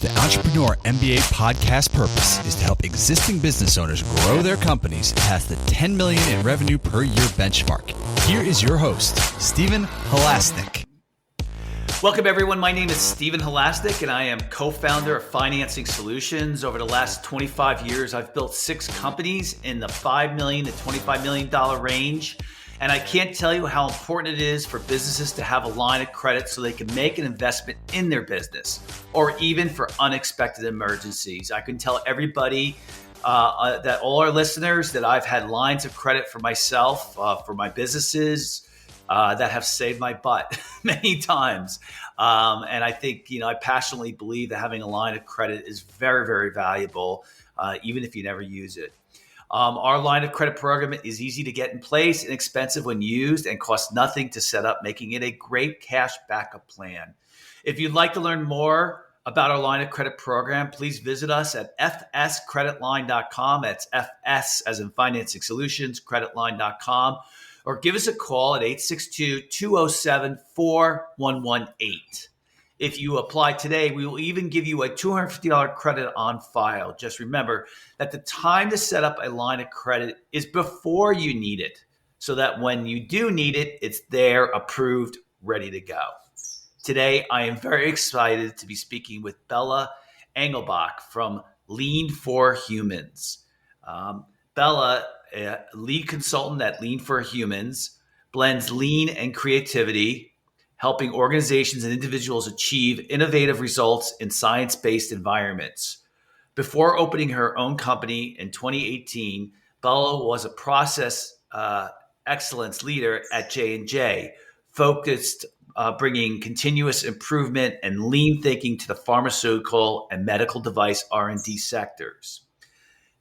The Entrepreneur MBA podcast purpose is to help existing business owners grow their companies past the 10 million in revenue per year benchmark. Here is your host, Stephen Halasnik. Welcome, everyone. My name is Stephen Halasnik, and I am co-founder of Financing Solutions. Over the last 25 years, I've built 6 companies in the $5 million to $25 million range. And I can't tell you how important it is for businesses to have a line of credit so they can make an investment in their business or even for unexpected emergencies. I can tell everybody that all our listeners that I've had lines of credit for myself, for my businesses that have saved my butt many times. And I think, I passionately believe that having a line of credit is very, very valuable, even if you never use it. Our line of credit program is easy to get in place, inexpensive when used, and costs nothing to set up, making it a great cash backup plan. If you'd like to learn more about our line of credit program, please visit us at fscreditline.com. That's FS as in Financing Solutions, creditline.com. Or give us a call at 862-207-4118. If you apply today, we will even give you a $250 credit on file. Just remember that the time to set up a line of credit is before you need it, so that when you do need it, it's there, approved, ready to go. Today, I am very excited to be speaking with Bella Englebach from Lean for Humans. Bella, a lead consultant at Lean for Humans, blends lean and creativity, helping organizations and individuals achieve innovative results in science-based environments. Before opening her own company in 2018, Bella was a process excellence leader at J&J, focused bringing continuous improvement and lean thinking to the pharmaceutical and medical device R&D sectors.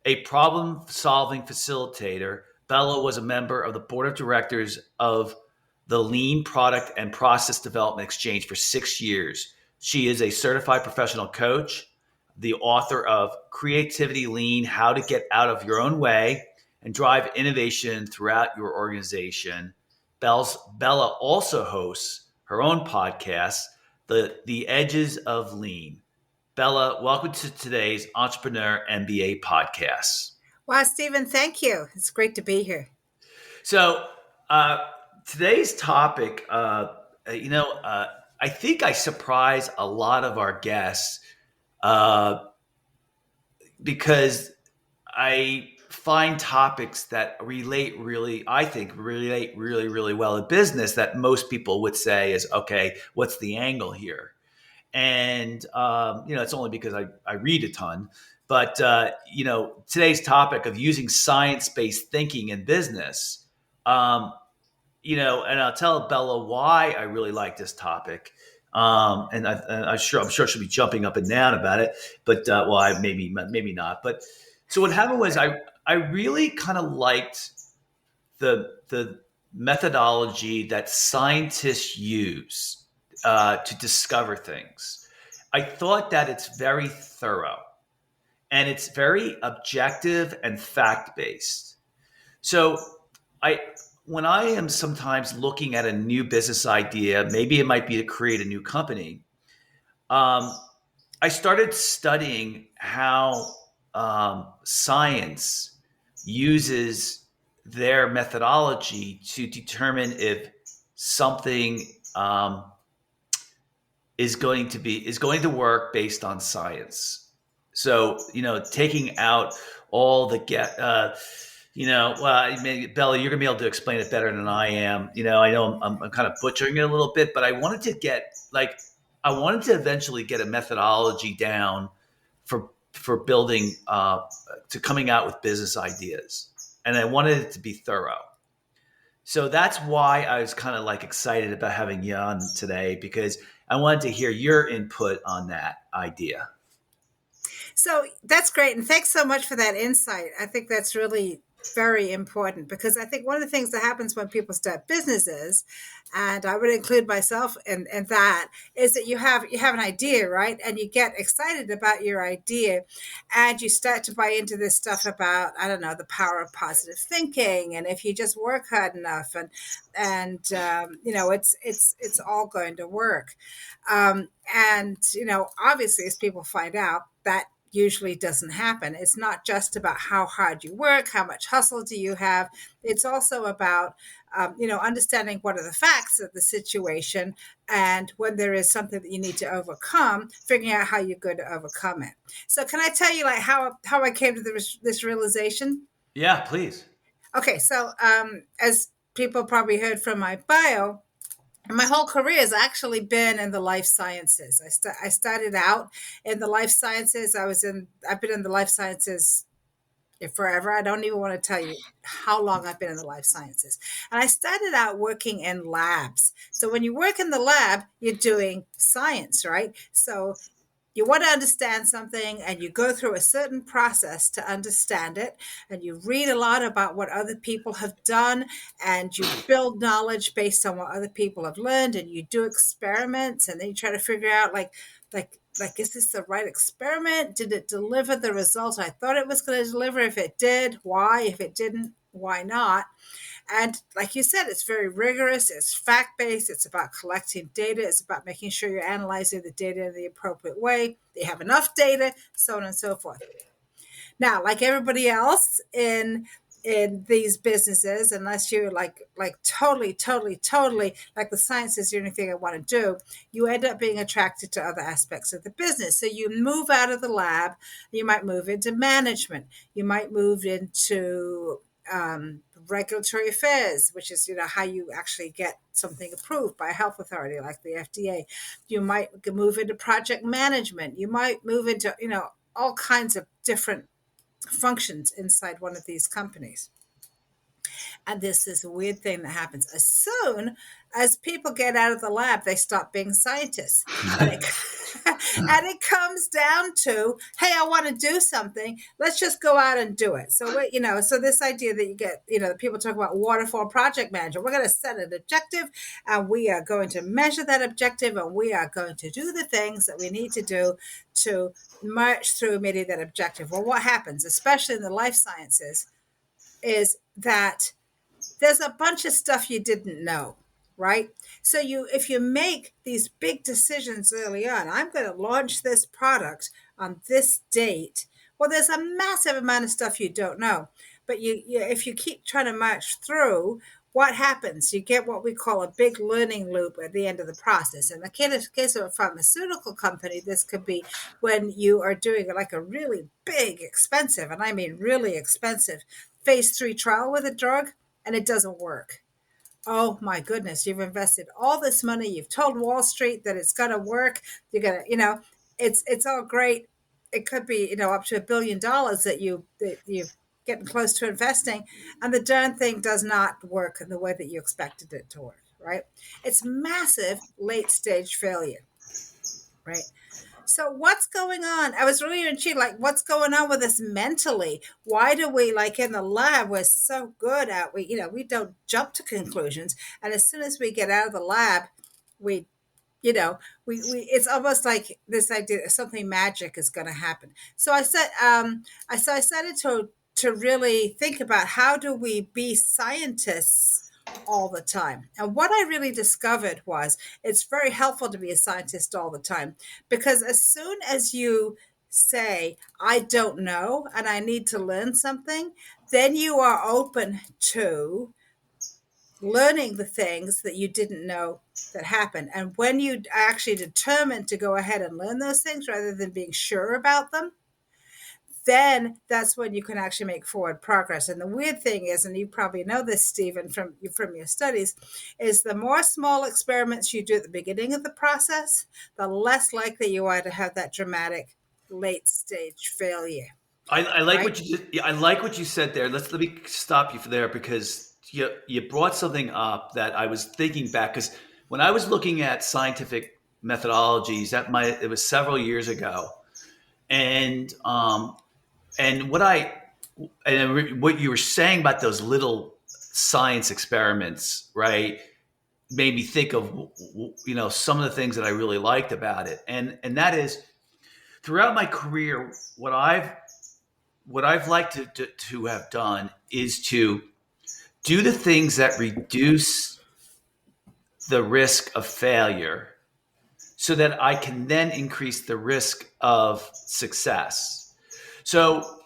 A problem-solving facilitator, Bella was a member of the board of directors of the Lean Product and Process Development Exchange for 6 years. She is a certified professional coach, the author of Creativity Lean, How to Get Out of Your Own Way and Drive Innovation Throughout Your Organization. Bella also hosts her own podcast, The Edges of Lean. Bella, welcome to today's Entrepreneur MBA podcast. Wow, Stephen, thank you. It's great to be here. So, today's topic, I think I surprise a lot of our guests because I find topics that relate really well to business that most people would say is, okay, what's the angle here? And, it's only because I read a ton. But, today's topic of using science-based thinking in business, and I'll tell Bella why I really like this topic. And I'm sure she'll be jumping up and down about it, but maybe not. But so what happened was I really kind of liked the methodology that scientists use to discover things. I thought that it's very thorough and it's very objective and fact-based. So when I am sometimes looking at a new business idea, maybe it might be to create a new company, I started studying how science uses their methodology to determine if something is going to work based on science. So, taking out all the maybe Bella, you're gonna be able to explain it better than I am. I know I'm kind of butchering it a little bit, but I wanted to eventually get a methodology down for building to coming out with business ideas, and I wanted it to be thorough. So that's why I was kind of excited about having you on today, because I wanted to hear your input on that idea. So that's great. And thanks so much for that insight. I think that's really Very important, because I think one of the things that happens when people start businesses, and I would include myself in that, is that you have an idea, right? And you get excited about your idea, and you start to buy into this stuff about, I don't know, the power of positive thinking, and if you just work hard enough, and it's all going to work. And obviously, as people find out, that usually doesn't happen. It's not just about how hard you work, how much hustle do you have. It's also about, understanding what are the facts of the situation. And when there is something that you need to overcome, figuring out how you're going to overcome it. So can I tell you like how I came to this realization? Yeah, please. Okay. So as people probably heard from my bio, my whole career has actually been in the life sciences. I started out in the life sciences. I've been in the life sciences forever. I don't even want to tell you how long I've been in the life sciences. And I started out working in labs. So when you work in the lab, you're doing science, right? So you want to understand something and you go through a certain process to understand it, and you read a lot about what other people have done, and you build knowledge based on what other people have learned, and you do experiments, and then you try to figure out like is this the right experiment? Did it deliver the result I thought it was going to deliver? If it did, why? If it didn't, why not? And like you said, it's very rigorous, it's fact based, it's about collecting data, it's about making sure you're analyzing the data in the appropriate way, they have enough data, so on and so forth. Now, like everybody else in these businesses, unless you're like totally like the science is the only thing I want to do, you end up being attracted to other aspects of the business. So you move out of the lab, you might move into management, you might move into regulatory affairs, which is how you actually get something approved by a health authority like the FDA. You might move into project management. You might move into all kinds of different functions inside one of these companies. And this is a weird thing that happens. As soon as people get out of the lab, they stop being scientists. And it, and it comes down to, hey, I want to do something. Let's just go out and do it. So this idea that you get, people talk about waterfall project manager. We're going to set an objective, and we are going to measure that objective, and we are going to do the things that we need to do to march through meeting that objective. Well, what happens, especially in the life sciences, is that there's a bunch of stuff you didn't know, right? So if you make these big decisions early on, I'm going to launch this product on this date. Well, there's a massive amount of stuff you don't know. But if you keep trying to march through, what happens? You get what we call a big learning loop at the end of the process. In the case of a pharmaceutical company, this could be when you are doing like a really big, expensive, and I mean really expensive, phase 3 trial with a drug, and it doesn't work. Oh my goodness, you've invested all this money. You've told Wall Street that it's going to work. You're going to, it's all great. It could be, up to $1 billion that you're getting close to investing, and the darn thing does not work in the way that you expected it to work, right? It's massive late stage failure, right? So what's going on? I was really intrigued, like what's going on with us mentally? Why do we, like in the lab, we're so good at, we don't jump to conclusions. And as soon as we get out of the lab, we, it's almost like this idea that something magic is going to happen. So I started to really think about how do we be scientists all the time. And what I really discovered was it's very helpful to be a scientist all the time, because as soon as you say, I don't know and I need to learn something, then you are open to learning the things that you didn't know that happened. And when you actually determine to go ahead and learn those things rather than being sure about them, then that's when you can actually make forward progress. And the weird thing is, and you probably know this, Stephen, from your studies, is the more small experiments you do at the beginning of the process, the less likely you are to have that dramatic late stage failure. I like Right? what you did. I like what you said there. Let me stop you there, because you brought something up that I was thinking back, because when I was looking at scientific methodologies, it was several years ago, and what and what you were saying about those little science experiments, right, made me think of some of the things that I really liked about it, and that is throughout my career, what I've liked to have done is to do the things that reduce the risk of failure so that I can then increase the risk of success. So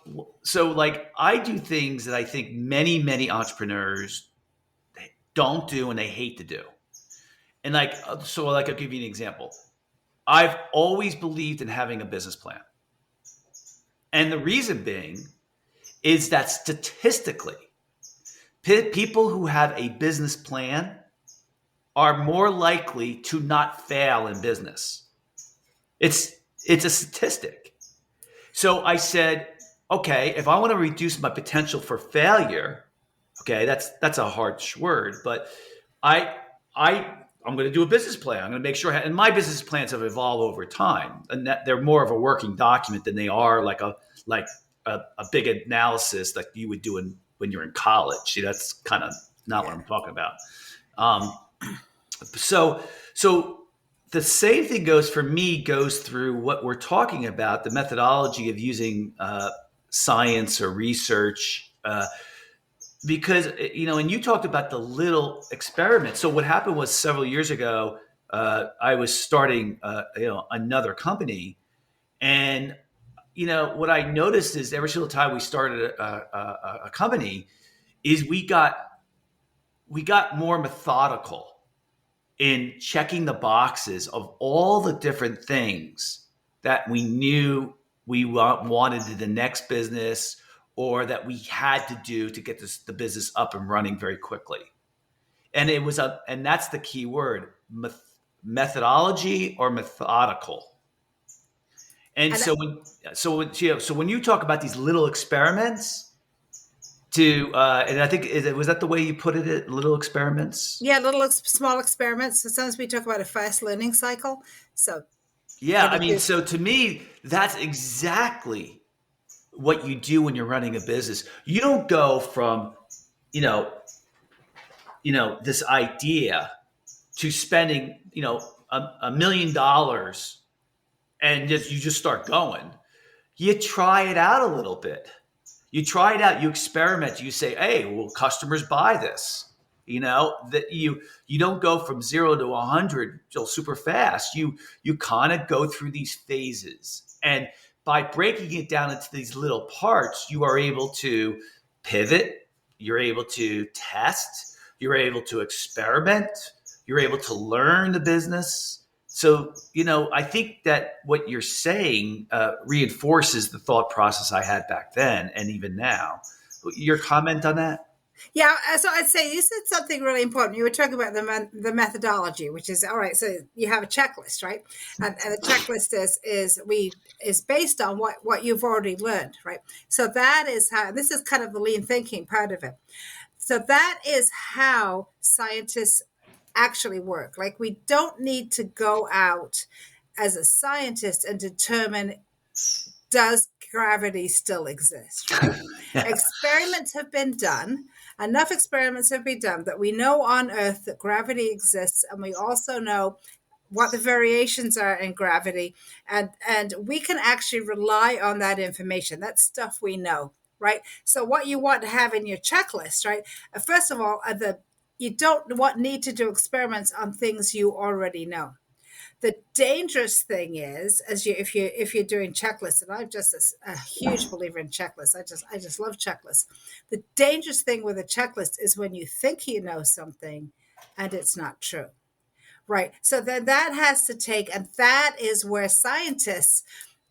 like I do things that I think many entrepreneurs don't do and they hate to do. And like, I'll give you an example. I've always believed in having a business plan. And the reason being is that statistically, people who have a business plan are more likely to not fail in business. It's a statistic. So I said, okay, if I want to reduce my potential for failure, okay, that's a harsh word, but I'm going to do a business plan. I'm going to make sure, and my business plans have evolved over time, and that they're more of a working document than they are like a big analysis like you would do when you're in college. See, that's kind of not what I'm talking about. So the same thing goes through what we're talking about, the methodology of using science or research, because, and you talked about the little experiments. So what happened was several years ago, I was starting, another company, and, what I noticed is every single time we started a company is we got more methodical in checking the boxes of all the different things that we knew we wanted in the next business or that we had to do to get the business up and running very quickly. And and that's the key word, methodology or methodical. And so when you talk about these little experiments, and I think was that the way you put it? Little experiments. Yeah, small experiments. So sometimes we talk about a fast learning cycle. So yeah, I mean, so to me, that's exactly what you do when you're running a business. You don't go from, this idea to spending, $1 million and you just start going. You try it out a little bit. You try it out, you experiment, you say, hey, will customers buy this? That you don't go from 0 to 100 super fast. You kind of go through these phases. And by breaking it down into these little parts, you are able to pivot, you're able to test, you're able to experiment, you're able to learn the business. So, I think that what you're saying reinforces the thought process I had back then and even now. Your comment on that? Yeah, so I'd say you said something really important. You were talking about the methodology, which is all right. So you have a checklist, right? And the checklist is based on what you've already learned, right? So that is how this is kind of the lean thinking part of it. So that is how scientists actually work. Like we don't need to go out as a scientist and determine, does gravity still exist? Right? Yeah. Experiments have been done. Enough experiments have been done that we know on Earth that gravity exists, and we also know what the variations are in gravity, and we can actually rely on that information. That's stuff we know, right? So what you want to have in your checklist, right? First of all, you don't need to do experiments on things you already know. The dangerous thing is, if you're doing checklists, and I'm just a huge believer in checklists. I just love checklists. The dangerous thing with a checklist is when you think you know something, and it's not true, right? So then that has to take, and that is where scientists,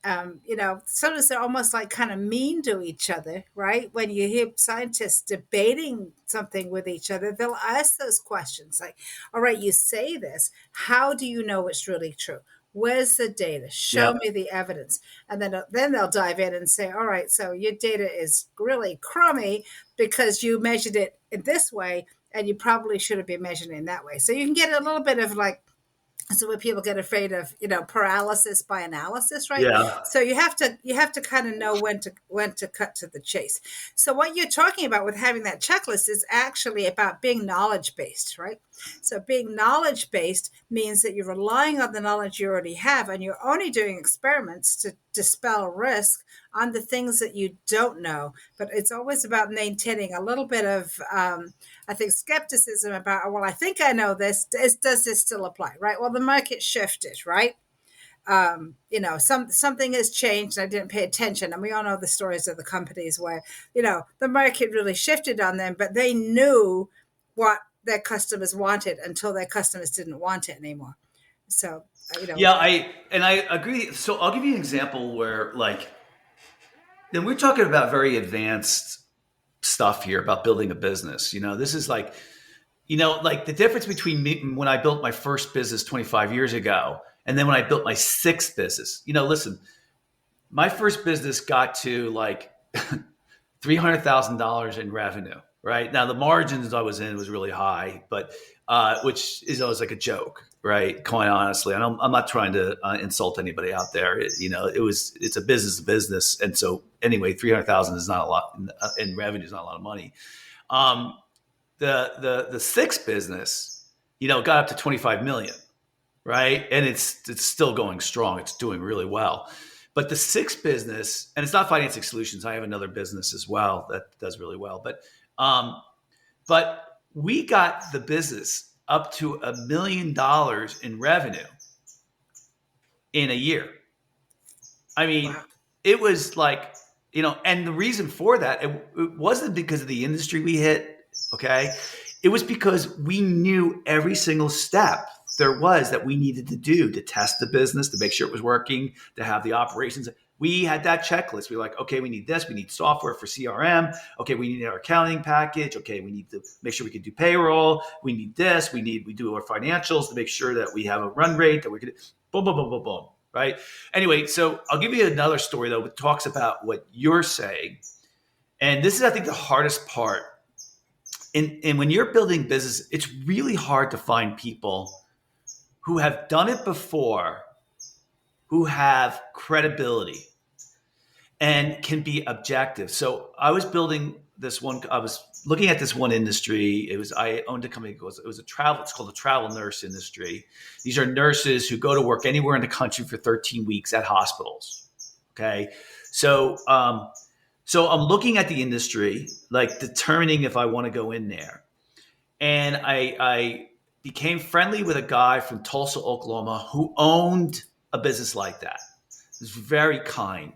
sometimes they're almost like kind of mean to each other, right? When you hear scientists debating something with each other, they'll ask those questions like, all right, you say this, how do you know it's really true? Where's the data? Show me the evidence. And then they'll dive in and say, all right, so your data is really crummy because you measured it in this way, and you probably should have been measuring it in that way. So you can get a little bit of like So when people get afraid of, paralysis by analysis, right? Yeah. So you have to kind of know when to cut to the chase. So what you're talking about with having that checklist is actually about being knowledge based, right? So being knowledge based means that you're relying on the knowledge you already have, and you're only doing experiments to dispel risk on the things that you don't know. But it's always about maintaining a little bit of I think skepticism about, well, I think I know this. Does this still apply? Right. Well, the market shifted, right? Something has changed. And I didn't pay attention. And we all know the stories of the companies where, the market really shifted on them, but they knew what their customers wanted until their customers didn't want it anymore. So, Yeah, I agree. So I'll give you an example where, like, then we're talking about very advanced stuff here about building a business. This is like, like the difference between me when I built my first business 25 years ago and then when I built my sixth business. Listen, my first business got to like $300,000 in revenue. Right now, the margins I was in was really high, but which is always like a joke, right? Quite honestly, and I'm not trying to insult anybody out there. It's a business, and so anyway, 300,000 is not a lot in revenue. Is not a lot of money. The sixth business, got up to 25 million, right? And it's still going strong. It's doing really well. But the sixth business, and it's not financing solutions. I have another business as well that does really well. But we got the business up to $1 million in revenue in a year. I mean, wow. It was like, and the reason for that, it wasn't because of the industry we hit. Okay. It was because we knew every single step there was that we needed to do to test the business, to make sure it was working, to have the operations. We had that checklist. We were like, okay, we need this. We need software for CRM. Okay, we need our accounting package. Okay, we need to make sure we can do payroll. We need this. We do our financials to make sure that we have a run rate that we could boom, boom, boom, boom, boom. Right? Anyway, so I'll give you another story, though, that talks about what you're saying. And this is, I think, the hardest part. And when you're building business, it's really hard to find people who have done it before, who have credibility and can be objective. So I was looking at this one industry. I owned a company. It's called the travel nurse industry. These are nurses who go to work anywhere in the country for 13 weeks at hospitals. Okay. So I'm looking at the industry, like determining if I want to go in there. And I became friendly with a guy from Tulsa, Oklahoma, who owned a business like that. He was very kind.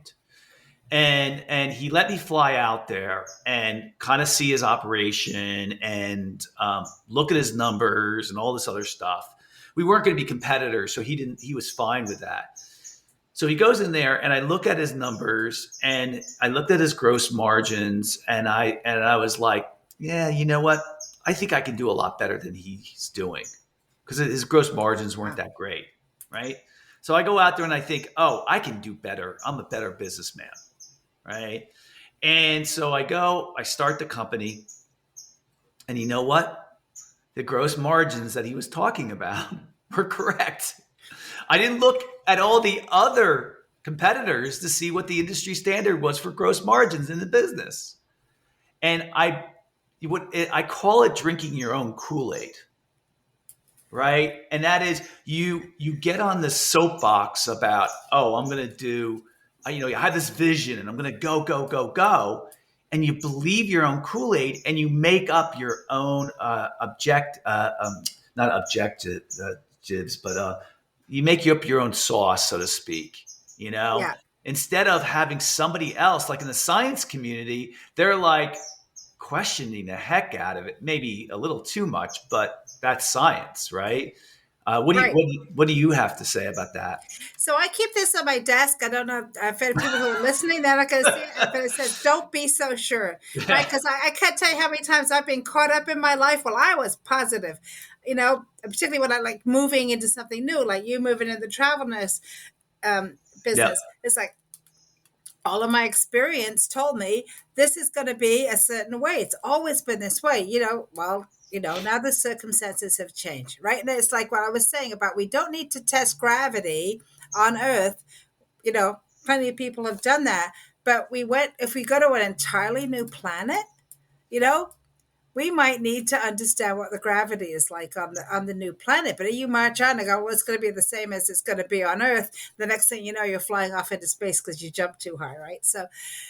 And he let me fly out there and kind of see his operation and look at his numbers and all this other stuff. We weren't going to be competitors, so he was fine with that. So he goes in there and I look at his numbers and I looked at his gross margins and I was like, yeah, you know what? I think I can do a lot better than he's doing, because his gross margins weren't that great, right? So I go out there and I think, oh, I can do better. I'm a better businessman, right? And so I start the company, and you know what? The gross margins that he was talking about were correct. I didn't look at all the other competitors to see what the industry standard was for gross margins in the business. And I call it drinking your own Kool-Aid, right? And that is you get on the soapbox about, oh, I'm going to do, I have this vision and I'm going to go, go, go, go. And you believe your own Kool-Aid and you make up your own not objectives, but you make up your own sauce, so to speak, Yeah. Instead of having somebody else, like in the science community, they're like questioning the heck out of it, maybe a little too much, but that's science, right? What do you have to say about that? So I keep this on my desk. I don't know if people who are listening, they're not going to see it, but it says, don't be so sure, right? Because I can't tell you how many times I've been caught up in my life. Well, I was positive, particularly when I like moving into something new, like you moving into the travel nurse business. Yeah. It's like, all of my experience told me this is going to be a certain way. It's always been this way, now the circumstances have changed, right? And it's like what I was saying about we don't need to test gravity on Earth. Plenty of people have done that. But if we go to an entirely new planet, you know, we might need to understand what the gravity is like on the new planet. But you march on and go, well, it's going to be the same as it's going to be on Earth. The next thing you know, you're flying off into space because you jumped too high, right?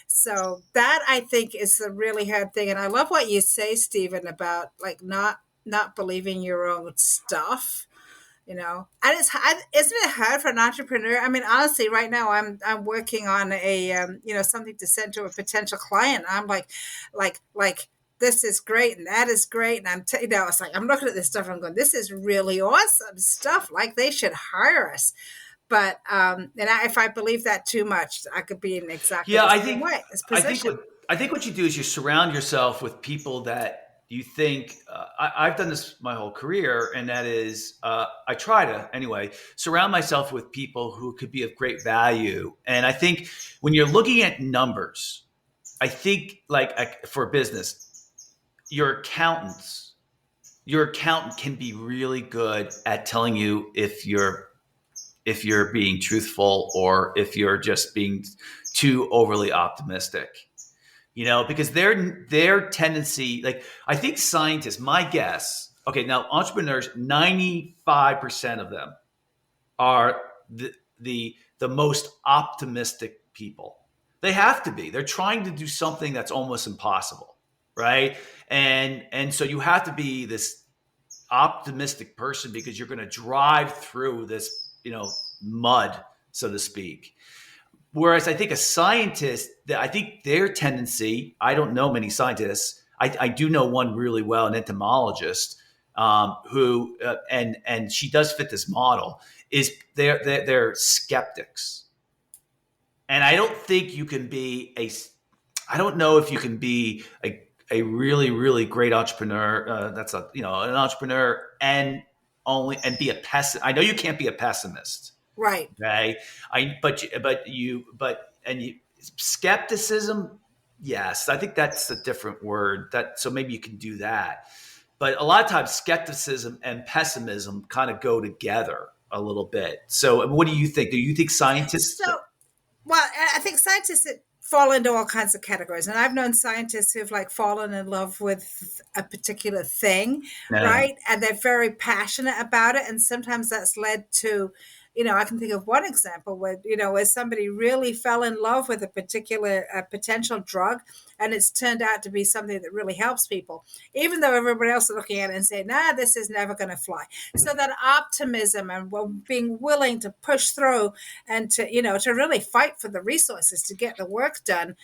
So that I think is a really hard thing. And I love what you say, Stephen, about like not believing your own stuff. And isn't it hard for an entrepreneur? I mean, honestly, right now I'm working on a something to send to a potential client. I'm like this is great and that is great, and it's like I'm looking at this stuff and I'm going, this is really awesome stuff. Like they should hire us. But if I believe that too much, I could be in exactly the same way. I think what you do is you surround yourself with people that you think I've done this my whole career, and that is I try to anyway surround myself with people who could be of great value. And I think when you're looking at numbers, I think like for business, your accountant can be really good at telling you if you're being truthful or if you're just being too overly optimistic. Because their tendency, like I think scientists, my guess, okay, now entrepreneurs, 95% of them are the most optimistic people. They have to be. They're trying to do something that's almost impossible, right? And so you have to be this optimistic person because you're going to drive through this, mud, so to speak. Whereas I think a scientist, I think their tendency, I don't know many scientists. I do know one really well, an entomologist, who and she does fit this model. Is they're skeptics, and I don't think you can be I don't know if you can be a really really great entrepreneur. That's an entrepreneur and be a pessimist. I know you can't be a pessimist. Right. Okay. Skepticism. Yes. I think that's a different word so maybe you can do that. But a lot of times skepticism and pessimism kind of go together a little bit. So what do you think? Do you think scientists? Well, I think scientists fall into all kinds of categories. And I've known scientists who've like fallen in love with a particular thing, right? And they're very passionate about it. And sometimes that's led to, I can think of one example where somebody really fell in love with a particular potential drug, and it's turned out to be something that really helps people, even though everybody else is looking at it and saying, nah, this is never going to fly. So that optimism and being willing to push through and to really fight for the resources to get the work done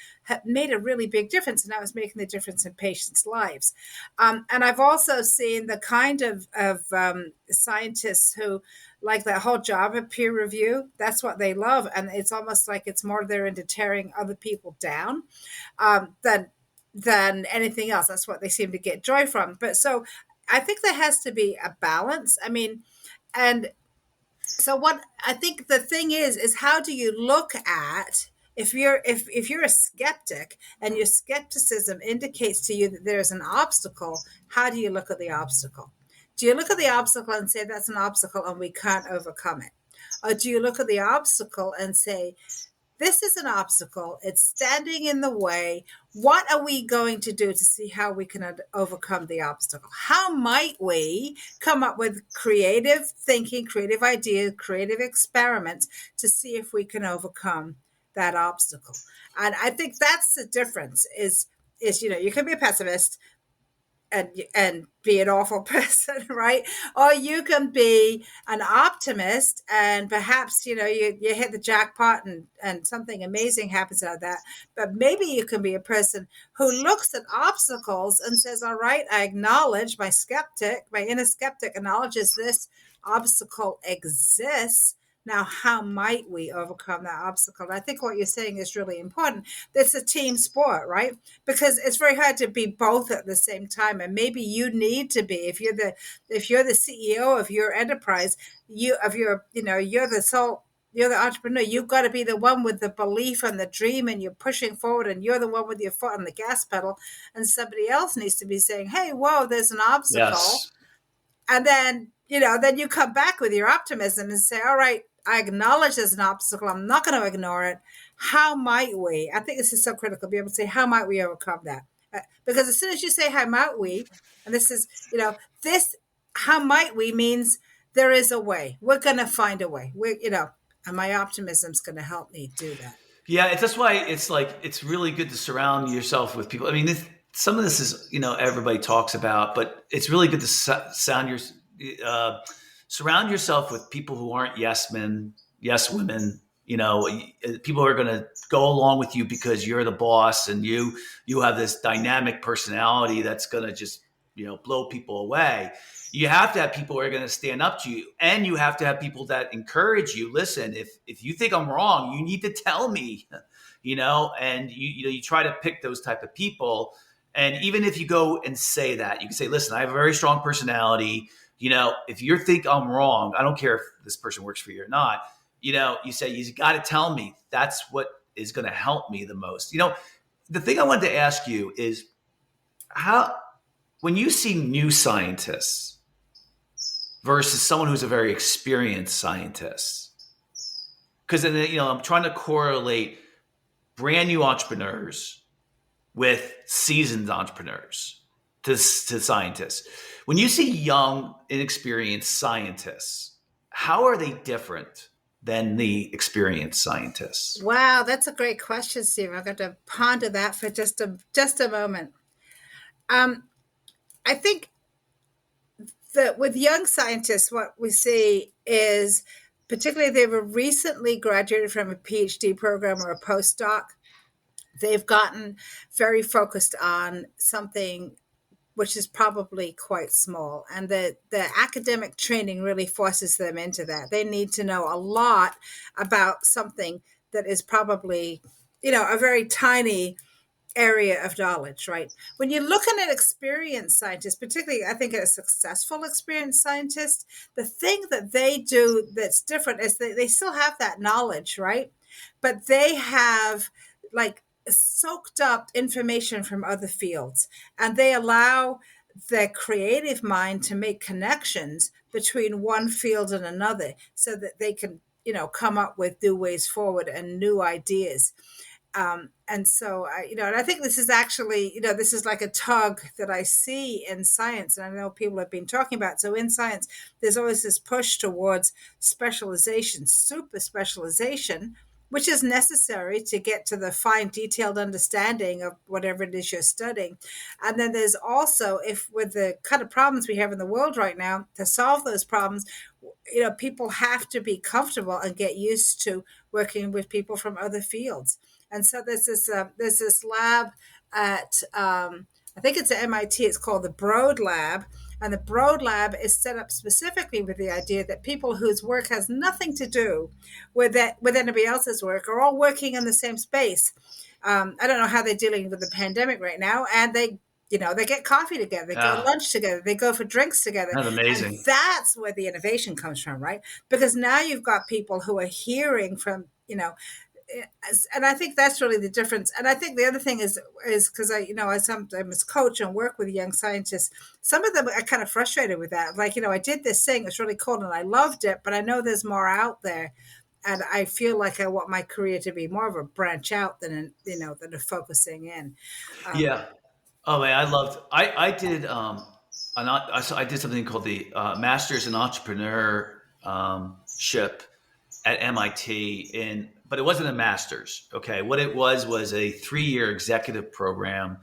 made a really big difference. And that was making the difference in patients' lives. And I've also seen the kind of scientists who, like that whole job of peer review, that's what they love. And it's almost like it's more they're into tearing other people down than anything else. That's what they seem to get joy from. But so I think there has to be a balance. I mean, and so what I think the thing is how do you look at if you're a skeptic and your skepticism indicates to you that there's an obstacle, how do you look at the obstacle? Do you look at the obstacle and say that's an obstacle and we can't overcome it? Or do you look at the obstacle and say, this is an obstacle, it's standing in the way. What are we going to do to see how we can overcome the obstacle? How might we come up with creative thinking, creative ideas, creative experiments to see if we can overcome that obstacle? And I think that's the difference is you can be a pessimist and be an awful person, right? Or you can be an optimist and perhaps, you hit the jackpot and something amazing happens out of that. But maybe you can be a person who looks at obstacles and says, all right, I acknowledge my inner skeptic acknowledges this obstacle exists. Now, how might we overcome that obstacle? And I think what you're saying is really important. It's a team sport, right? Because it's very hard to be both at the same time. And maybe you need to be, if you're the CEO of your enterprise, you're the sole You're the entrepreneur. You've got to be the one with the belief and the dream, and you're pushing forward, and you're the one with your foot on the gas pedal. And somebody else needs to be saying, "Hey, whoa, there's an obstacle." Yes. And then, then you come back with your optimism and say, "All right, I acknowledge there's an obstacle. I'm not going to ignore it. How might we?" I think this is so critical, be able to say, "How might we overcome that?" Because as soon as you say, "How might we?" and this is, this, "How might we?" means there is a way. We're going to find a way. And my optimism is going to help me do that. Yeah, that's why it's really good to surround yourself with people. I mean, some of this is everybody talks about, but it's really good to surround yourself with people who aren't yes men, yes women. People are going to go along with you because you're the boss and you have this dynamic personality that's going to just blow people away. You have to have people who are going to stand up to you, and you have to have people that encourage you. Listen, if you think I'm wrong, you need to tell me, and you try to pick those type of people. And even if you go and say that, you can say, listen, I have a very strong personality. If you think I'm wrong, I don't care if this person works for you or not. You say, you got to tell me. That's what is going to help me the most. The thing I wanted to ask you is when you see new scientists versus someone who's a very experienced scientist, because then I'm trying to correlate brand new entrepreneurs with seasoned entrepreneurs to scientists. When you see young, inexperienced scientists, how are they different than the experienced scientists? Wow, that's a great question, Steve. I've got to ponder that for just a moment. I think that with young scientists, what we see is, particularly they were recently graduated from a PhD program or a postdoc, they've gotten very focused on something which is probably quite small. And the academic training really forces them into that. They need to know a lot about something that is probably, a very tiny area of knowledge, right? When you're looking at experienced scientists, particularly I think a successful experienced scientist, the thing that they do that's different is that they still have that knowledge, right? But they have like soaked up information from other fields, and they allow their creative mind to make connections between one field and another so that they can come up with new ways forward and new ideas. And so, and I think this is actually, this is like a tug that I see in science, and I know people have been talking about. So in science, there's always this push towards specialization, super specialization, which is necessary to get to the fine, detailed understanding of whatever it is you're studying. And then there's also, if with the kind of problems we have in the world right now, to solve those problems, people have to be comfortable and get used to working with people from other fields. And so there's this lab at I think it's at MIT. It's called the Broad Lab, and the Broad Lab is set up specifically with the idea that people whose work has nothing to do with anybody else's work are all working in the same space. I don't know how they're dealing with the pandemic right now, and they get coffee together, they go to lunch together, they go for drinks together. That's amazing. And that's where the innovation comes from, right? Because now you've got people who are hearing from, and I think that's really the difference. And I think the other thing is because I sometimes coach and work with young scientists. Some of them are kind of frustrated with that. Like, I did this thing, it's really cool and I loved it, but I know there's more out there. And I feel like I want my career to be more of a branch out than a focusing in. Yeah. Oh man, I did I did something called the Masters in Entrepreneurship at MIT, but it wasn't a master's. Okay, what it was a 3-year executive program.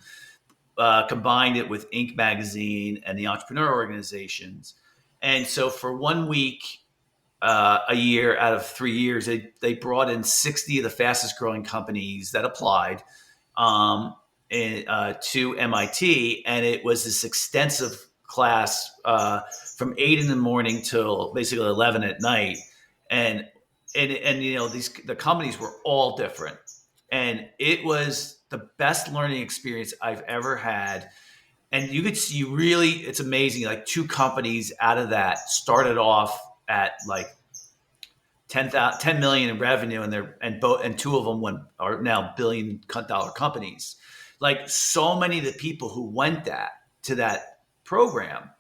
Combined it with Inc. magazine and the entrepreneur organizations, and so for 1 week, a year out of 3 years, they brought in 60 of the fastest growing companies that applied to MIT, and it was this extensive class from 8 in the morning till basically 11 at night, and the companies were all different, and it was the best learning experience I've ever had. And you could see really, it's amazing. Like 2 companies out of that started off at like 10 million in revenue, and two of them are now $1 billion companies. Like, so many of the people who went to that program,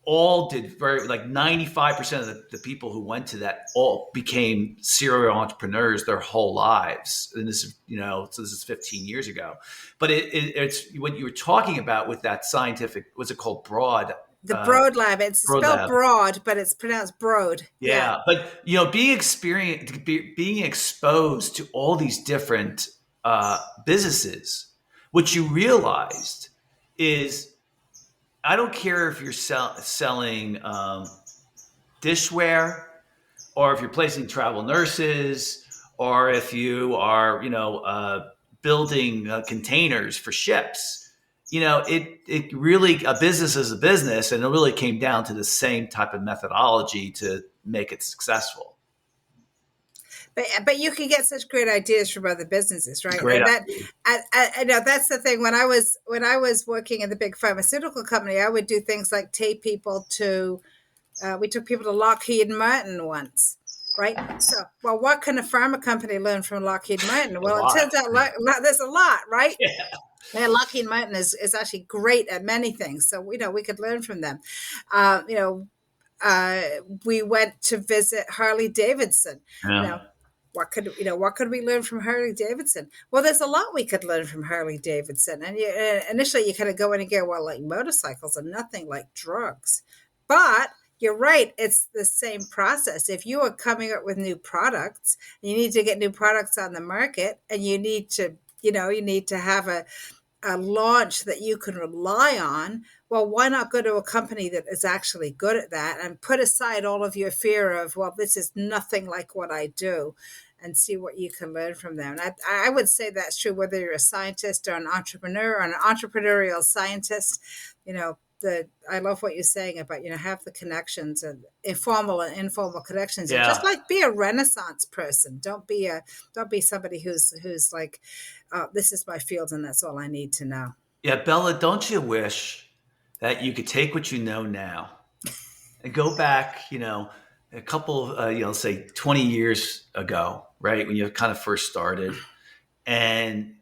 all did very, like 95% of the people who went to that all became serial entrepreneurs their whole lives. And this is, so this is 15 years ago. But it's what you were talking about with that scientific, what's it called? The Broad Lab. It's Broad spelled Lab. broad, but it's pronounced broad. Yeah. But, being exposed to all these different businesses, what you realized is, I don't care if you're selling dishware, or if you're placing travel nurses, or if you are, building containers for ships. It really, a business is a business, and it really came down to the same type of methodology to make it successful. But you can get such great ideas from other businesses, right? Great. I know that's the thing. When I was working in the big pharmaceutical company, I would do things like take people to. We took people to Lockheed Martin once, right? So, well, what can a pharma company learn from Lockheed Martin? Well, it turns out there's a lot, right? Yeah. And Lockheed Martin is actually great at many things, so we could learn from them. We went to visit Harley Davidson. Yeah. What could we learn from Harley Davidson? Well, there's a lot we could learn from Harley Davidson. And initially you kind of go in and go, well, like, motorcycles are nothing like drugs. But you're right. It's the same process. If you are coming up with new products, you need to get new products on the market, and you need to have a launch that you can rely on. Well, why not go to a company that is actually good at that, and put aside all of your fear of, well, this is nothing like what I do, and see what you can learn from them. And I would say that's true whether you're a scientist or an entrepreneur or an entrepreneurial scientist. I love what you're saying about, have the connections, and informal and informal connections. Yeah. And just like, be a Renaissance person. Don't be somebody who's like, this is my field and that's all I need to know. Yeah, Bella, don't you wish that you could take what you know now and go back, a couple of, say 20 years ago, right? When you kind of first started, and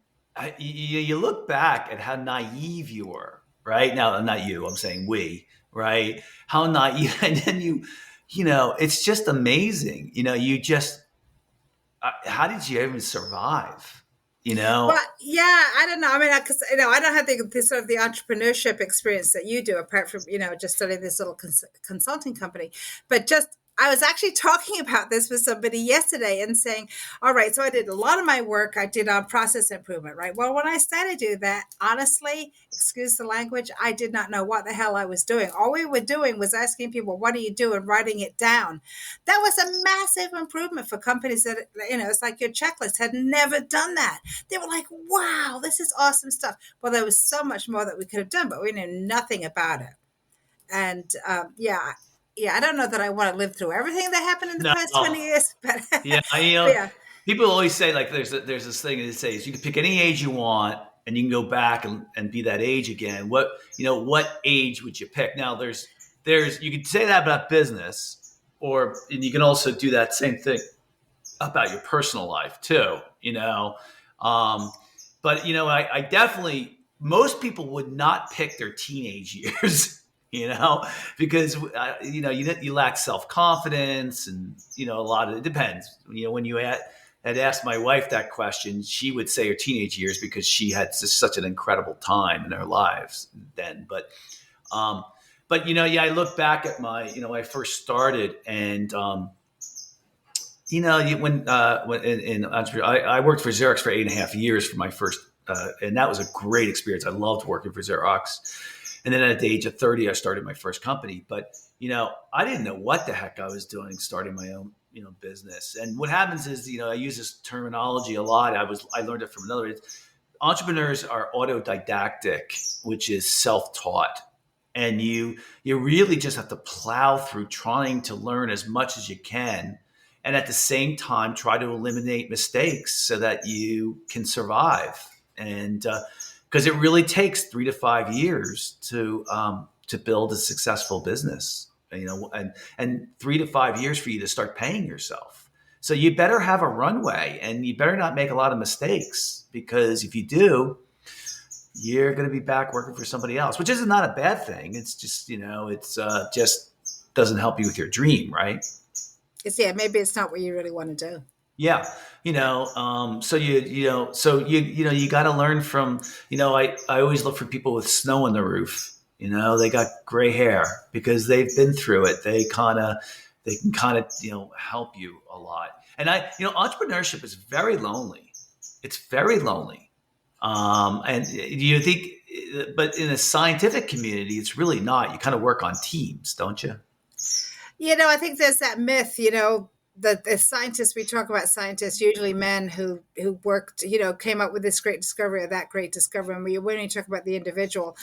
you look back at how naive you were, right? Now, not you, I'm saying we, right? How naive, and then it's just amazing. How did you even survive? Well, yeah, I don't know. I mean, because I don't have the sort of the entrepreneurship experience that you do, apart from just starting this little consulting company. But I was actually talking about this with somebody yesterday and saying, all right, so I did a lot of my work I did on process improvement, right? Well, when I started to do that, honestly, excuse the language, I did not know what the hell I was doing. All we were doing was asking people, what do you do, and writing it down. That was a massive improvement for companies that, it's like your checklist had never done that. They were like, wow, this is awesome stuff. Well, there was so much more that we could have done, but we knew nothing about it. And yeah, I don't know that I want to live through everything that happened in the past 20 years. But yeah, people always say, like, there's this thing that says you can pick any age you want, and you can go back and be that age again. What age would you pick? Now, there's you can say that about business, and you can also do that same thing about your personal life too. But I definitely, most people would not pick their teenage years. Because you lack self-confidence, and a lot of it depends. When you had asked my wife that question, she would say her teenage years, because she had such an incredible time in her lives then. But I look back at my when I first started, and when I worked for Xerox for 8.5 years for my first, and that was a great experience. I loved working for Xerox. And then at the age of 30, I started my first company. But, I didn't know what the heck I was doing starting my own, business. And what happens is, I use this terminology a lot. I learned it from another. Entrepreneurs are autodidactic, which is self-taught. And you really just have to plow through trying to learn as much as you can. And at the same time, try to eliminate mistakes so that you can survive. And, because it really takes 3 to 5 years to build a successful business. and 3 to 5 years for you to start paying yourself. So you better have a runway, and you better not make a lot of mistakes, because if you do, you're going to be back working for somebody else, which is not a bad thing. It's just, it's just doesn't help you with your dream, right? Maybe it's not what you really want to do. Yeah. So you got to learn from, I always look for people with snow on the roof. They got gray hair because they've been through it. They can kind of, help you a lot. And entrepreneurship is very lonely. It's very lonely. And you think, but in a scientific community, it's really not. You kind of work on teams, don't you? I think there's that myth, the scientists, we talk about scientists, usually men who worked, came up with this great discovery or that great discovery. And we only talk about the individual,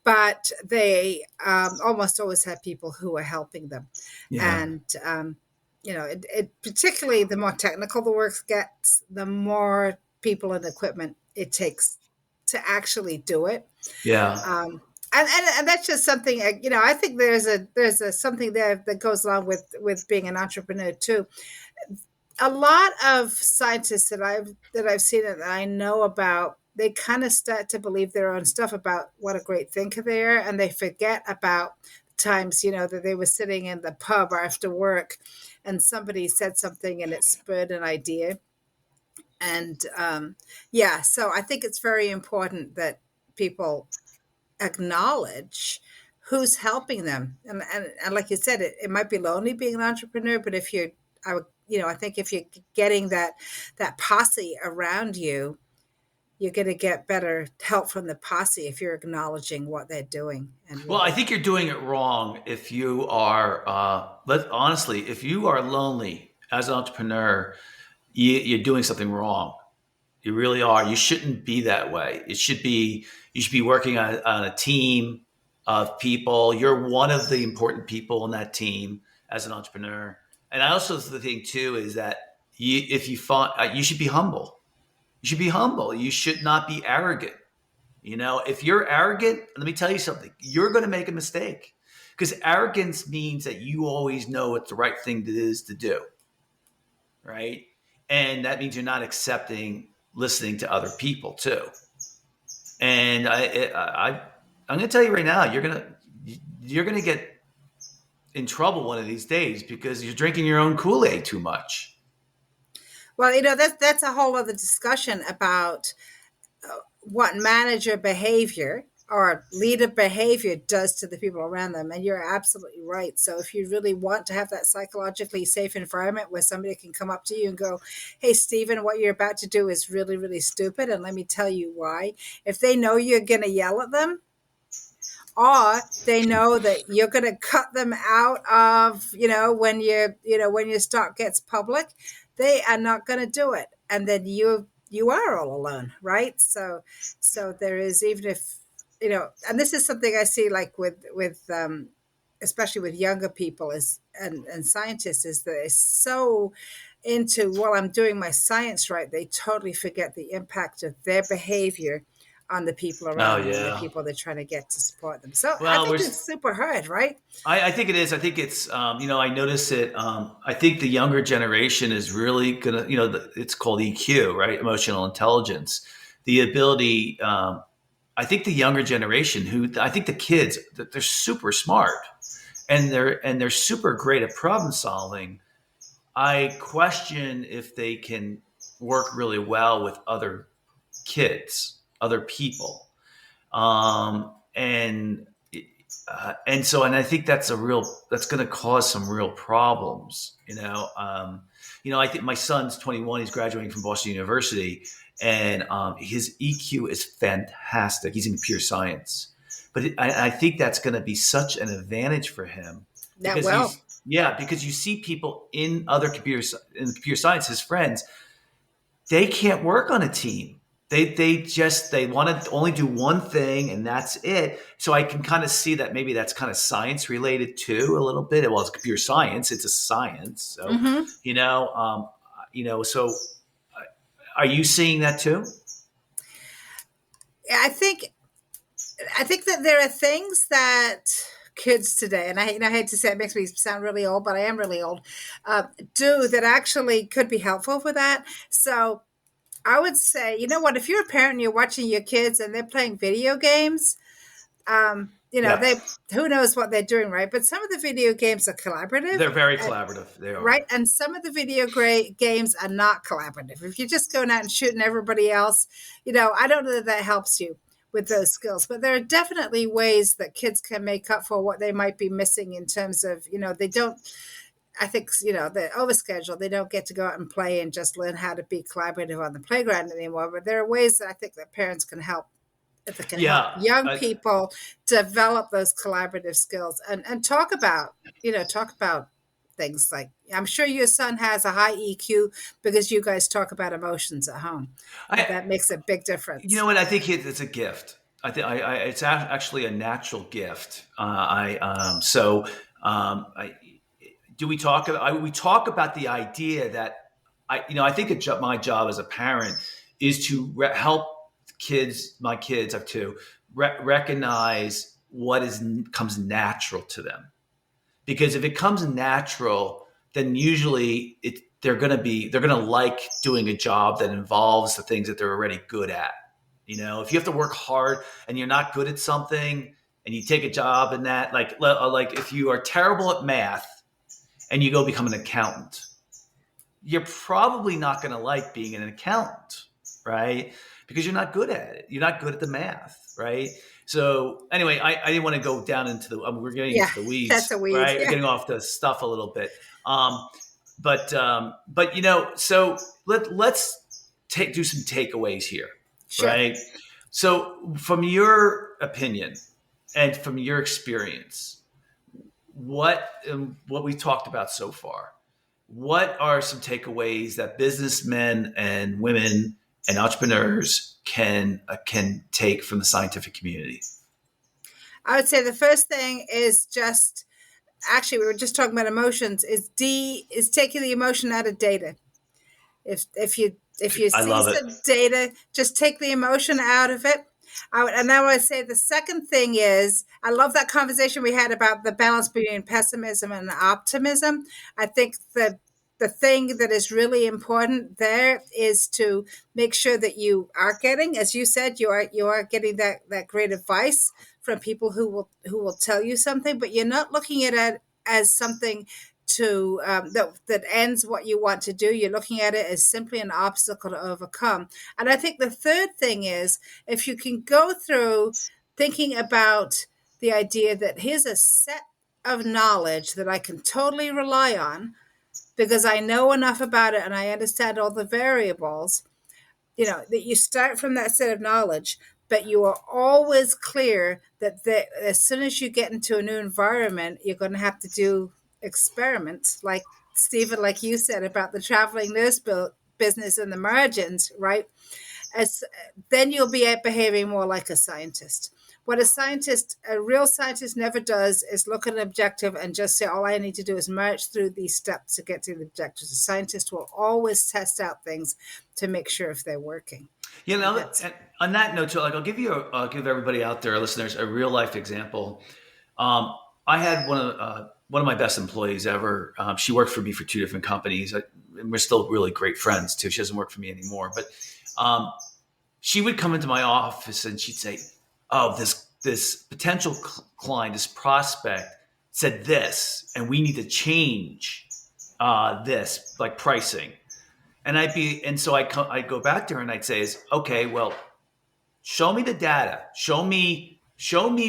but they almost always have people who are helping them. Yeah. And, it particularly the more technical the work gets, the more people and equipment it takes to actually do it. Yeah. And that's just something, I think there's a something there that goes along with being an entrepreneur too. A lot of scientists that I've seen and I know about, they kind of start to believe their own stuff about what a great thinker they are, and they forget about times, that they were sitting in the pub after work and somebody said something and it spurred an idea. And so I think it's very important that people acknowledge who's helping them. And like you said, it might be lonely being an entrepreneur, but if I think if you're getting that posse around you, you're going to get better help from the posse if you're acknowledging what they're doing. Well, I think you're doing it wrong if you are, honestly, if you are lonely as an entrepreneur, you're doing something wrong. You really are. You shouldn't be that way. You should be working on a team of people. You're one of the important people in that team as an entrepreneur. And I also think too is that you should be humble. You should be humble. You should not be arrogant. If you're arrogant, let me tell you something, you're going to make a mistake, because arrogance means that you always know what the right thing is to do. Right. And that means you're not listening to other people too. And I'm going to tell you right now, you're going to get in trouble one of these days because you're drinking your own Kool-Aid too much. Well, that's a whole other discussion about what manager behavior or leader behavior does to the people around them. And you're absolutely right. So if you really want to have that psychologically safe environment where somebody can come up to you and go, hey, Stephen, what you're about to do is really, really stupid, and let me tell you why. If they know you're going to yell at them, or they know that you're going to cut them out of, when your stock gets public, they are not going to do it. And then you are all alone, right? So there is, even if, and this is something I see like with especially with younger people and scientists, is that they're so into, well, I'm doing my science right, they totally forget the impact of their behavior on the people around them, and the people they're trying to get to support them. So I think it's super hard, right? I think it is. I think it's, I notice it. I think the younger generation is really going to, it's called EQ, right? Emotional intelligence. The ability, I think the younger generation I think the kids, they're super smart and they're super great at problem solving. I question if they can work really well with other kids, other people. And I think that's going to cause some real problems. I think my son's 21, he's graduating from Boston University, and his EQ is fantastic. He's in computer science, but I think that's going to be such an advantage for him. Because you see people in computer science, his friends, they can't work on a team. They want to only do one thing and that's it. So I can kind of see that maybe that's kind of science related too, a little bit. Well, it's computer science. It's a science. So, so are you seeing that too? I think that there are things that kids today, and I hate to say it, makes me sound really old, but I am really old, do that actually could be helpful for that. So I would say, you know what, if you're a parent and you're watching your kids and they're playing video games, Yeah. they, who knows what they're doing, right? But some of the video games are collaborative. They're very collaborative. They are. Right. And some of the games are not collaborative. If you're just going out and shooting everybody else, I don't know that helps you with those skills. But there are definitely ways that kids can make up for what they might be missing in terms of, they don't, I think, they're overscheduled. They don't get to go out and play and just learn how to be collaborative on the playground anymore. But there are ways that I think that parents can help. If it can help young people develop those collaborative skills and talk about things like, I'm sure your son has a high EQ because you guys talk about emotions at home. That makes a big difference. You know what? I think it's a gift. I think it's actually a natural gift. We talk about the idea that I think my job as a parent is to help kids. My kids have to recognize what comes natural to them. Because if it comes natural, then usually they're going to like doing a job that involves the things that they're already good at. If you have to work hard and you're not good at something and you take a job in that, like if you are terrible at math and you go become an accountant, you're probably not going to like being an accountant, right? Because you're not good at it. You're not good at the math, right? So anyway, I didn't want to go down into we're getting into the weeds, that's a weed, right? Yeah. We're getting off the stuff a little bit. So let's do some takeaways here, sure. Right? So from your opinion and from your experience, what we talked about so far, what are some takeaways that businessmen and women and entrepreneurs can take from the scientific community? I would say the first thing is we were just talking about emotions, is taking the emotion out of data. If you see some data, just take the emotion out of it. And I would say the second thing is, I love that conversation we had about the balance between pessimism and optimism. I think that the thing that is really important there is to make sure that you are getting, as you said, you are getting that great advice from people who will tell you something, but you're not looking at it as something to that ends what you want to do. You're looking at it as simply an obstacle to overcome. And I think the third thing is, if you can go through thinking about the idea that here's a set of knowledge that I can totally rely on because I know enough about it and I understand all the variables, that you start from that set of knowledge, but you are always clear that as soon as you get into a new environment, you're going to have to do experiments, like Stephen, like you said about the traveling nurse business and the margins, right? Then you'll be behaving more like a scientist. What a real scientist never does is look at an objective and just say, all I need to do is march through these steps to get to the objectives. A scientist will always test out things to make sure if they're working. On that note, too, I'll give everybody out there, listeners, a real life example. I had one of my best employees ever. She worked for me for 2 different companies, and we're still really great friends too. She doesn't work for me anymore, but she would come into my office and she'd say, "Oh, this potential client, this prospect said this, and we need to change this, like pricing." And so I'd go back to her and I'd say, "Okay, well, show me the data. Show me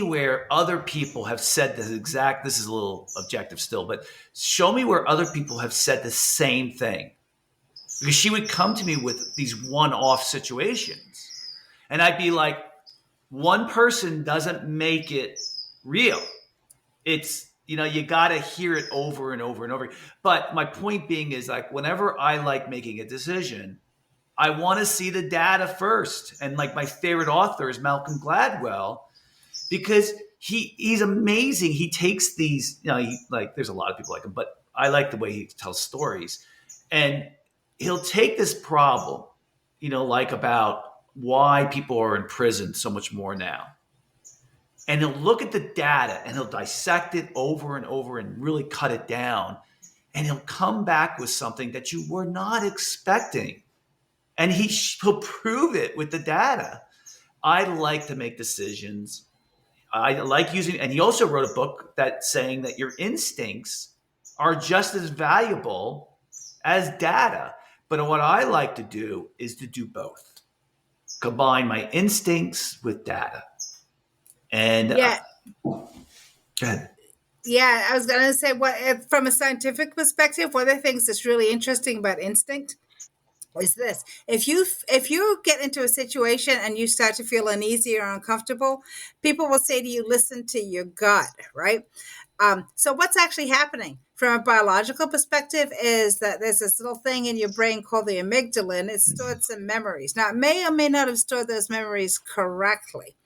where other people have said this is a little objective still, but show me where other people have said the same thing." Because she would come to me with these one-off situations. And I'd be like, one person doesn't make it real. It's, you got to hear it over and over and over. But my point being is, like, whenever I like making a decision, I want to see the data first. And like my favorite author is Malcolm Gladwell, because he's amazing. He takes these, there's a lot of people like him, but I like the way he tells stories. And he'll take this problem, like about why people are in prison so much more now. and he'll look at the data and he'll dissect it over and over and really cut it down. And he'll come back with something that you were not expecting. And he'll prove it with the data. I like to make decisions. I like using, and he also wrote a book that saying that your instincts are just as valuable as data. But what I like to do is to do both. Combine my instincts with data. And Yeah. go ahead. Yeah, I was going to say, from a scientific perspective, one of the things that's really interesting about instinct is this: if you get into a situation and you start to feel uneasy or uncomfortable, people will say to you, "Listen to your gut," right? So what's actually happening from a biological perspective is that there's this little thing in your brain called the amygdala, and it stored some memories. Now, it may or may not have stored those memories correctly,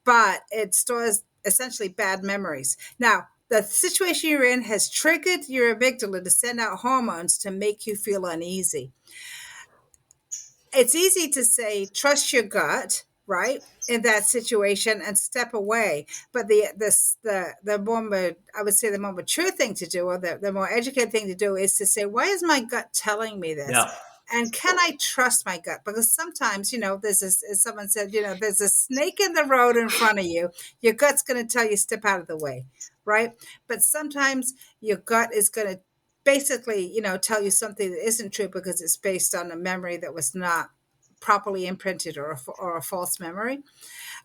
but it stores essentially bad memories. Now, the situation you're in has triggered your amygdala to send out hormones to make you feel uneasy. It's easy to say, trust your gut, right, in that situation and step away. But the more, I would say, the more mature thing to do, or the more educated thing to do, is to say, why is my gut telling me this? Yeah. And can I trust my gut? Because sometimes, there's this, as someone said, there's a snake in the road in front of you. Your gut's going to tell you, step out of the way, right? But sometimes your gut is going to basically, tell you something that isn't true because it's based on a memory that was not properly imprinted, or a false memory.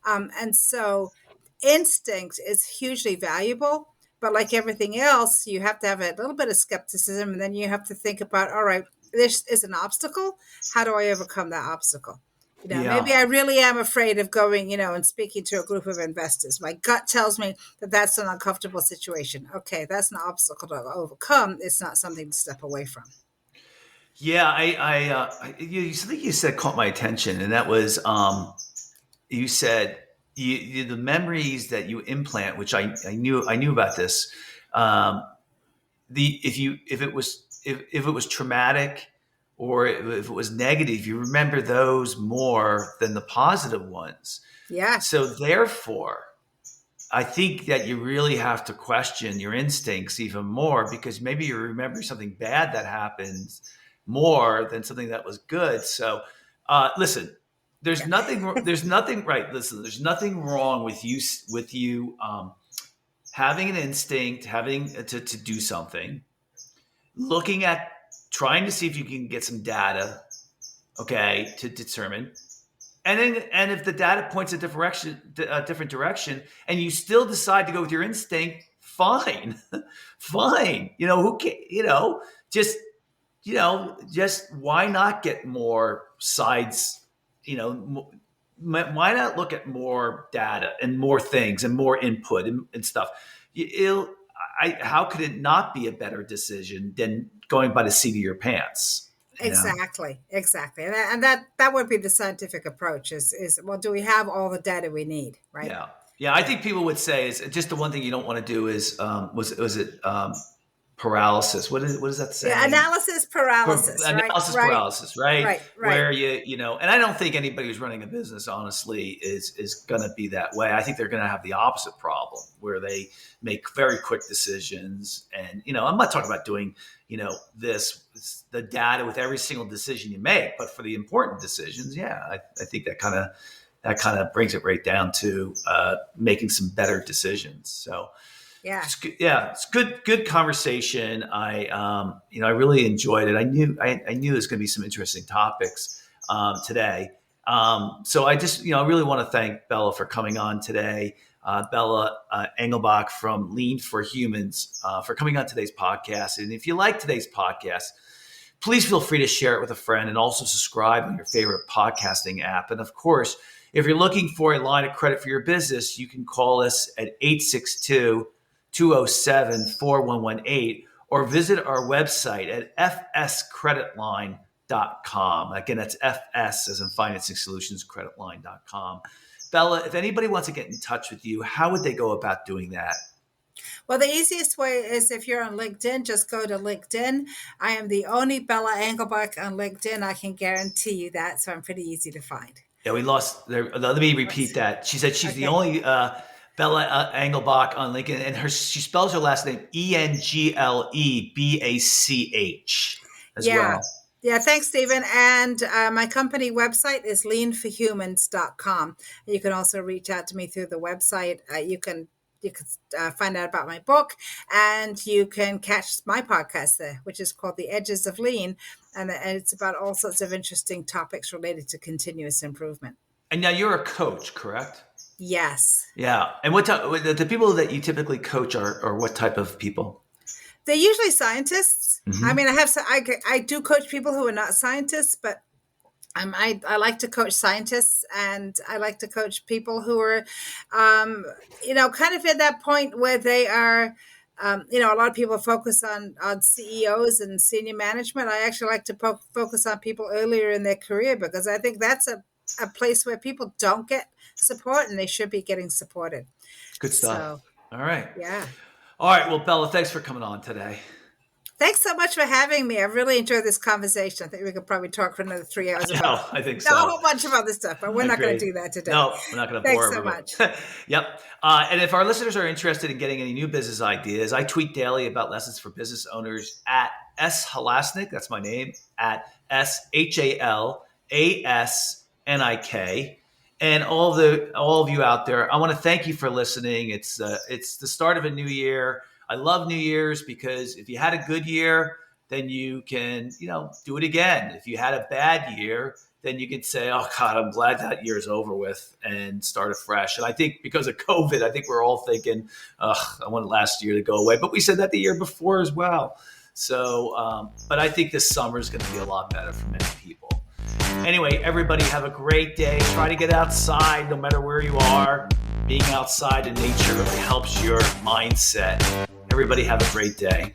And so instinct is hugely valuable. But like everything else, you have to have a little bit of skepticism, and then you have to think about, all right, this is an obstacle. How do I overcome that obstacle? Maybe I really am afraid of going, and speaking to a group of investors. My gut tells me that that's an uncomfortable situation. Okay, that's an obstacle to overcome. It's not something to step away from. Yeah, something you said caught my attention, and that was you said the memories that you implant, which I knew about this. If it was traumatic or if it was negative, you remember those more than the positive ones. Yeah. So therefore, I think that you really have to question your instincts even more, because maybe you remember something bad that happened more than something that was good. So, listen, there's nothing right. Listen, there's nothing wrong with you having an instinct, having to do something, trying to see if you can get some data, okay, to determine. And if the data points a different direction, and you still decide to go with your instinct, fine, fine. Who can? Just why not get more sides? Why not look at more data and more things and more input and stuff? How could it not be a better decision than going by the seat of your pants? Exactly. And that would be the scientific approach is, well, do we have all the data we need? Right. Yeah. I think people would say is just the one thing you don't want to do is, was it paralysis? What does that say? Yeah, analysis paralysis. Analysis paralysis, right? Right. Where and I don't think anybody who's running a business, honestly, is going to be that way. I think they're going to have the opposite problem, where they make very quick decisions. And, I'm not talking about doing, the data with every single decision you make, but for the important decisions, I think that kind of brings it right down to making some better decisions. So, it's good conversation. I really enjoyed it. I knew there's going to be some interesting topics today. So I just, I really want to thank Bella for coming on today. Bella Englebach from Lean for Humans for coming on today's podcast. And if you like today's podcast, please feel free to share it with a friend, and also subscribe on your favorite podcasting app. And of course, if you're looking for a line of credit for your business, you can call us at 862-207-4118 or visit our website at fscreditline.com. Again, that's FS as in Financing Solutions, creditline.com. Bella, if anybody wants to get in touch with you, how would they go about doing that? Well, the easiest way is if you're on LinkedIn, just go to LinkedIn. I am the only Bella Englebach on LinkedIn. I can guarantee you that. So I'm pretty easy to find. Yeah, we lost there. Let me repeat that. She said she's the only Bella Englebach on LinkedIn, and she spells her last name Englebach as well. Yeah, thanks, Stephen. And my company website is leanforhumans.com. You can also reach out to me through the website. You can find out about my book, and you can catch my podcast there, which is called The Edges of Lean. And it's about all sorts of interesting topics related to continuous improvement. And now you're a coach, correct? Yes. Yeah. And the people that you typically coach are what type of people? They're usually scientists. Mm-hmm. I mean, I do coach people who are not scientists, but I like to coach scientists, and I like to coach people who are, kind of at that point where they are, a lot of people focus on CEOs and senior management. I actually like to focus on people earlier in their career, because I think that's a place where people don't get support, and they should be getting supported. Good stuff. All right. Yeah. All right. Well, Bella, thanks for coming on today. Thanks so much for having me. I really enjoyed this conversation. I think we could probably talk for another 3 hours. I think so. A whole bunch of other stuff, but we're not going to do that today. No, we're not going to bore everybody. Thanks so much. Yep. And if our listeners are interested in getting any new business ideas, I tweet daily about lessons for business owners at @Halasnik. That's my name, at SHALASNIK. And all of you out there, I want to thank you for listening. It's the start of a new year. I love New Year's because if you had a good year, then you can, do it again. If you had a bad year, then you can say, oh God, I'm glad that year's over with, and start afresh. And I think because of COVID, I think we're all thinking, I want last year to go away. But we said that the year before as well. So, but I think this summer is going to be a lot better for many people. Anyway, everybody have a great day. Try to get outside no matter where you are. Being outside in nature really helps your mindset. Everybody have a great day.